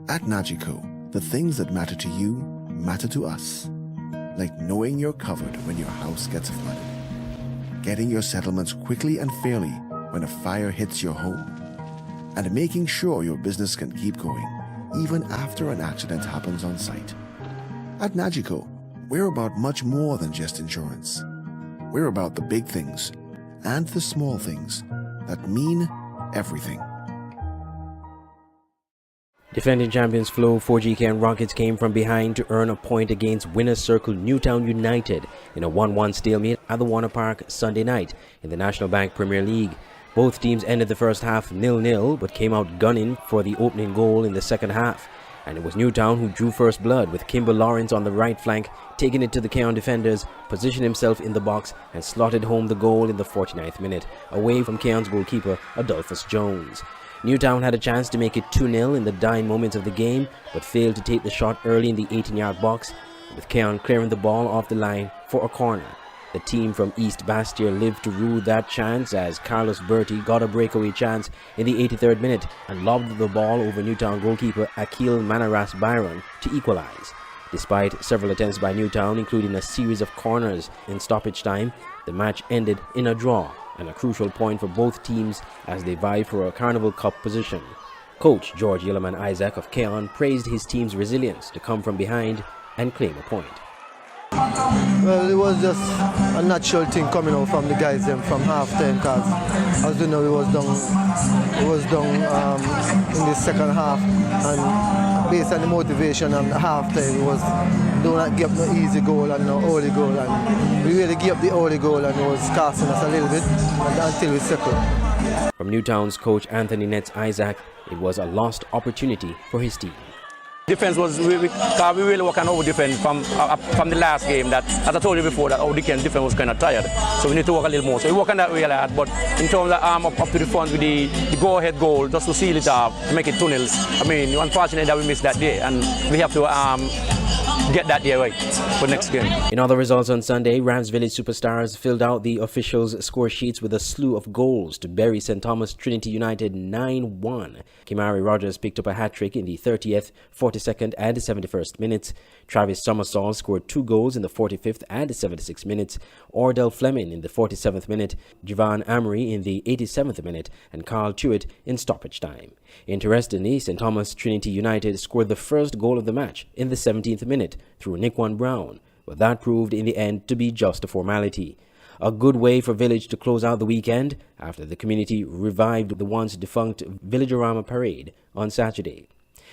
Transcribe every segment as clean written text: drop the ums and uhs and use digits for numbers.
At Nagico, the things that matter to you matter to us. Like knowing you're covered when your house gets flooded, getting your settlements quickly and fairly when a fire hits your home, and making sure your business can keep going even after an accident happens on site. At Nagico, we're about much more than just insurance. We're about the big things and the small things that mean everything. Defending champions Flow 4GK Rockets came from behind to earn a point against Winners Circle Newtown United in a 1-1 stalemate at the Warner Park Sunday night in the National Bank Premier League. Both teams ended the first half 0-0 but came out gunning for the opening goal in the second half. And it was Newtown who drew first blood, with Kimber Lawrence on the right flank taking it to the Keon defenders, positioned himself in the box and slotted home the goal in the 49th minute, away from Keon's goalkeeper Adolphus Jones. Newtown had a chance to make it 2-0 in the dying moments of the game, but failed to take the shot early in the 18-yard box, with Keon clearing the ball off the line for a corner. The team from East Bastia lived to rue that chance as Carlos Berti got a breakaway chance in the 83rd minute and lobbed the ball over Newtown goalkeeper Akil Manaras Byron to equalize. Despite several attempts by Newtown, including a series of corners in stoppage time, the match ended in a draw, and a crucial point for both teams as they vied for a Carnival Cup position. Coach George Yellowman Isaac of Keon praised his team's resilience to come from behind and claim a point. Well, it was just a natural thing coming out from the guys them from half time, because as you know, it was done in the second half, and based on the motivation and the half time, it was do not give up no easy goal and no early goal, and we really gave up the early goal and it was costing us a little bit until we settled. From Newtown's coach Anthony Nets Isaac, it was a lost opportunity for his team. Defense was we really work on our defense from the last game. That, as I told you before, that our defense was kind of tired, so we need to work a little more. So we work on that really hard. But in terms of up to the front with the go-ahead goal, just to seal it off, to make it 2-0. I mean, unfortunately that we missed that day, and we have to get that day right for next game. In other results on Sunday, Rams Village Superstars filled out the officials' score sheets with a slew of goals to bury St. Thomas Trinity United 9-1. Kimari Rogers picked up a hat-trick in the 30th, 42nd and 71st minutes. Travis Somersall scored 2 goals in the 45th and 76th minutes. Ordell Fleming in the 47th minute, Javon Amory in the 87th minute, and Carl Tuitt in stoppage time. Interestingly, St. Thomas Trinity United scored the first goal of the match in the 17th minute through Nickwan Brown, but that proved in the end to be just a formality. A good way for Village to close out the weekend after the community revived the once defunct Villagerama Parade on Saturday.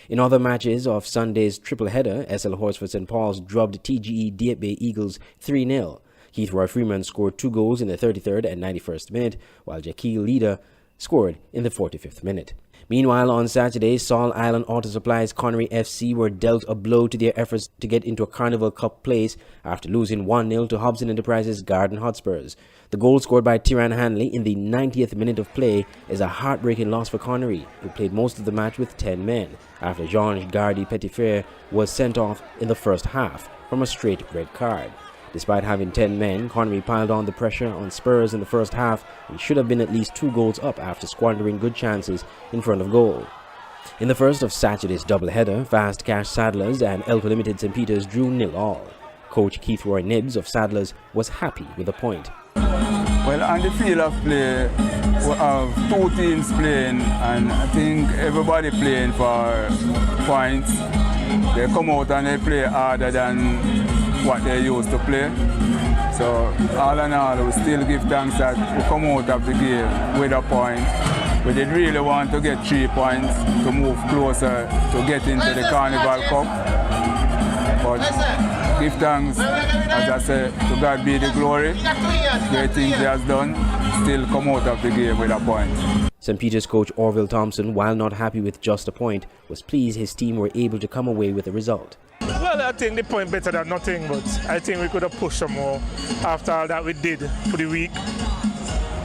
In other matches of Sunday's triple header, SL Horsford St. Paul's drubbed TGE Dieppe Bay Eagles 3-0. Heath Roy Freeman scored 2 goals in the 33rd and 91st minute, while Jaquil Leader scored in the 45th minute. Meanwhile, on Saturday, Saul Island Auto Supply's Connery FC were dealt a blow to their efforts to get into a Carnival Cup place after losing 1-0 to Hobson Enterprises Garden Hotspurs. The goal scored by Tyrone Hanley in the 90th minute of play is a heartbreaking loss for Connery, who played most of the match with 10 men, after Jean Gardy Petitfer was sent off in the first half from a straight red card. Despite having 10 men, Connery piled on the pressure on Spurs in the first half and should have been at least 2 goals up after squandering good chances in front of goal. In the first of Saturday's doubleheader, Fast Cash Saddlers and Elko Limited St. Peter's drew 0-0. Coach Keith Roy Nibbs of Saddlers was happy with the point. Well, on the field of play, we have 2 teams playing, and I think everybody playing for points. They come out and they play harder than what they used to play. So all in all, we still give thanks that we come out of the game with a point. We did really want to get 3 points to move closer to get into the Carnival Cup. But give thanks, as I said, to God be the glory. Great things he has done, still come out of the game with a point. St. Peter's coach Orville Thompson, while not happy with just a point, was pleased his team were able to come away with a result. Well, I think the point better than nothing, but I think we could have pushed some more after all that we did for the week.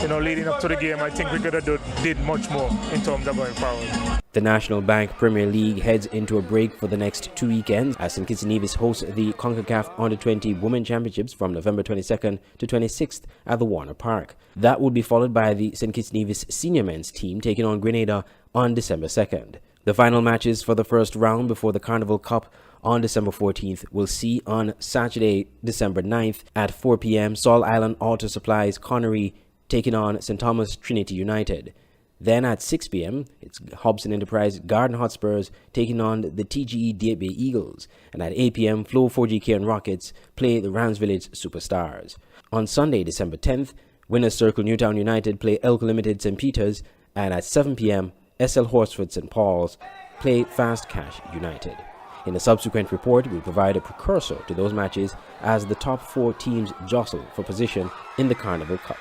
You know, leading up to the game, I think we could have did much more in terms of going forward. The National Bank Premier League heads into a break for the next 2 weekends as St. Kitts Nevis hosts the CONCACAF Under-20 Women Championships from November 22nd to 26th at the Warner Park. That will be followed by the St. Kitts Nevis senior men's team taking on Grenada on December 2nd. The final matches for the first round before the Carnival Cup on December 14th will see on Saturday, December 9th at 4 p.m. Saul Island Auto Supplies Connery taking on St. Thomas Trinity United. Then at 6 p.m., it's Hobson Enterprise Garden Hotspurs taking on the TGE Deep Bay Eagles. And at 8 p.m., Flow 4GK and Rockets play the Rams Village Superstars. On Sunday, December 10th, Winners Circle Newtown United play Elko Limited St. Peter's. And at 7 p.m., SL Horsford St. Paul's play Fast Cash United. In a subsequent report, we'll provide a precursor to those matches as the top 4 teams jostle for position in the Carnival Cup.